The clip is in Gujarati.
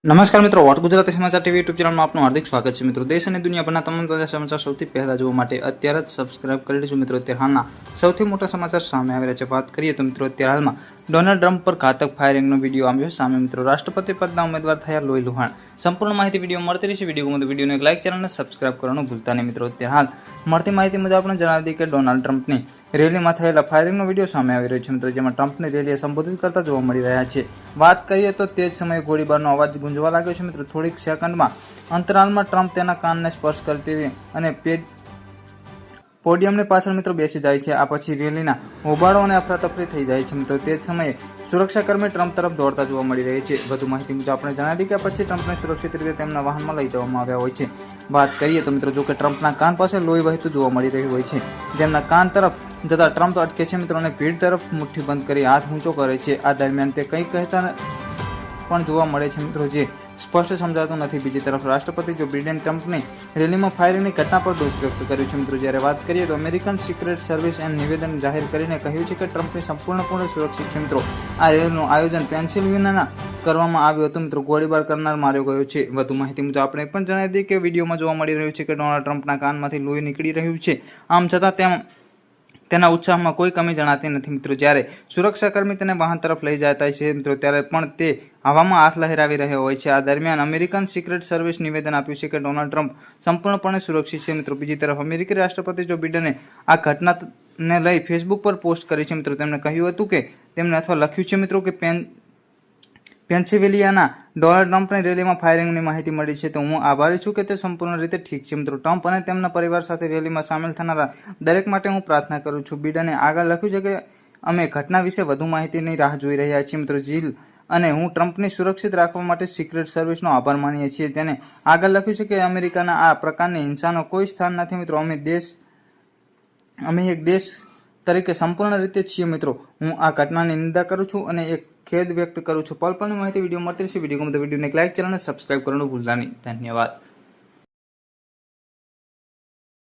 નમસ્કાર મિત્રો, વોટ ગુજરાતી સમાચાર ટીવી યુટ્યુબ ચેનલમાં આપનું હાર્દિક સ્વાગત છે. મિત્રો, દેશ અને દુનિયાભરના તમામ તાજા સમાચાર સૌથી પહેલા જોવા માટે અત્યારે જ સબસ્ક્રાઇબ કરી લેજો. મિત્રો, અત્યારે હાલના સૌથી મોટા સમાચાર સામે આવી રહ્યા છે. વાત કરીએ તો મિત્રો, અત્યારે હાલમાં ડોનાલ્ડ ટ્રમ્પ પર ઘાતક ફાયરિંગનો વિડીયો આવ્યો સામે. મિત્રો, રાષ્ટ્રપતિ પદના ઉમેદવાર થયા લોહી લુહાણ. સંપૂર્ણ માહિતી વિડીયો મળતી રહેશે. વિડીયોને એક લાઇક, ચેનલને સબસ્ક્રાઇબ કરવાનું ભૂલતા નહીં. મિત્રો, અત્યારે હાલ મળતી માહિતી મુજબ આપણે જણાવી દઈએ કે ડોનાલ્ડ ટ્રમ્પની રેલીમાં થયેલા ફાયરિંગનો વિડીયો સામે આવી રહ્યો છે. મિત્રો, જેમાં ટ્રમ્પની રેલીએ સંબોધિત કરતા જોવા મળી રહ્યા છે. વાત કરીએ તો તે જ સમયે ગોળીબારનો અવાજ ગુંજવા લાગ્યો છે. મિત્રો, થોડીક સેકન્ડમાં અંતરાલમાં ટ્રમ્પ તેના કાનને સ્પર્શ કરતી અને પોડિયમની પાછળ મિત્રો બેસી જાય છે. આ પછી રેલીના હોબાળો અને અફરાતફરી થઈ જાય છે. મિત્રો, તે જ સમયે સુરક્ષાકર્મી ટ્રમ્પ તરફ દોડતા જોવા મળી રહી છે. વધુ માહિતી મુજબ આપણે જણાવી દઈએ કે પછી ટ્રમ્પને સુરક્ષિત રીતે તેમના વાહનમાં લઈ જવામાં આવ્યા હોય છે. વાત કરીએ તો મિત્રો, જો કે ટ્રમ્પના કાન પાસે લોહી વહેતું જોવા મળી રહ્યું હોય છે. જેમના કાન તરફ જતા ટ્રમ્પ અટકે છે. મિત્રો, અને ભીડ તરફ મુઠ્ઠી બંધ કરી હાથ ઊંચો કરે છે. આ દરમિયાન તે કંઈક કહેતા પણ જોવા મળે છે. મિત્રો, જે સ્પષ્ટ સમજાતું નથી. બીજી તરફ રાષ્ટ્રપતિ જો બાઇડેન ટ્રમ્પની રેલીમાં ફાયરિંગની ઘટના પર દુઃખ વ્યક્ત કર્યું છે. મિત્રો, જ્યારે વાત કરીએ તો અમેરિકન સિક્રેટ સર્વિસ નિવેદન જાહેર કરીને કહ્યું છે કે ટ્રમ્પની સંપૂર્ણપણે સુરક્ષિત છે. મિત્રો, આ રેલીનું આયોજન પેન્સિલ્વેનિયાના કરવામાં આવ્યું હતું. મિત્રો, ગોળીબાર કરનાર માર્યો ગયો છે. વધુ માહિતી મુજબ આપણે પણ જણાવી દઈએ કે વિડીયોમાં જોવા મળી રહ્યું છે કે ડોનાલ્ડ ટ્રમ્પના કાનમાંથી લોહી નીકળી રહ્યું છે. આમ છતાં તેના ઉત્સાહમાં કોઈ કમી જણાતી નથી. મિત્રો, જ્યારે સુરક્ષાકર્મી તેને વાહન તરફ લઈ જતા છે મિત્રો, ત્યારે પણ તે હવામાં હાથ લહેરાવી રહ્યો હોય છે. આ દરમિયાન અમેરિકન સિક્રેટ સર્વિસ નિવેદન આપ્યું છે કે ડોનાલ્ડ ટ્રમ્પ સંપૂર્ણપણે સુરક્ષિત છે. મિત્રો, બીજી તરફ અમેરિકી રાષ્ટ્રપતિ જો બાઇડને આ ઘટનાને લઈ ફેસબુક પર પોસ્ટ કરી છે. મિત્રો, તેમણે કહ્યું હતું કે તેમને અથવા લખ્યું છે મિત્રો કે પેન્સિલ્વેનિયાના ડોનાલ્ડ ટ્રમ્પની રેલીમાં ફાયરિંગની માહિતી મળી છે તો હું આભારી છું કે તે સંપૂર્ણ રીતે ઠીક છે. મિત્રો, ટ્રમ્પ અને તેમના પરિવાર સાથે રેલીમાં સામેલ થનારા દરેક માટે હું પ્રાર્થના કરું છું. બાઇડને આગળ લખ્યું છે કે અમે ઘટના વિશે વધુ માહિતીની રાહ જોઈ રહ્યા છીએ. મિત્રો, જીલ અને હું ટ્રમ્પને સુરક્ષિત રાખવા માટે સિક્રેટ સર્વિસનો આભાર માનીએ છીએ. તેને આગળ લખ્યું છે કે અમેરિકાના આ પ્રકારની હિંસાનો કોઈ સ્થાન નથી. મિત્રો, અમે એક દેશ તરીકે સંપૂર્ણ રીતે છીએ. મિત્રો, હું આ ઘટનાની નિંદા કરું છું અને એક ખેદ વ્યક્ત કરું છું. પલપલની માહિતી વિડીયો મળતી રહેશે. વિડીયોને એક લાઇક, ચેનલને સબસ્ક્રાઇબ કરવાનું ભૂલતા નહીં. ધન્યવાદ.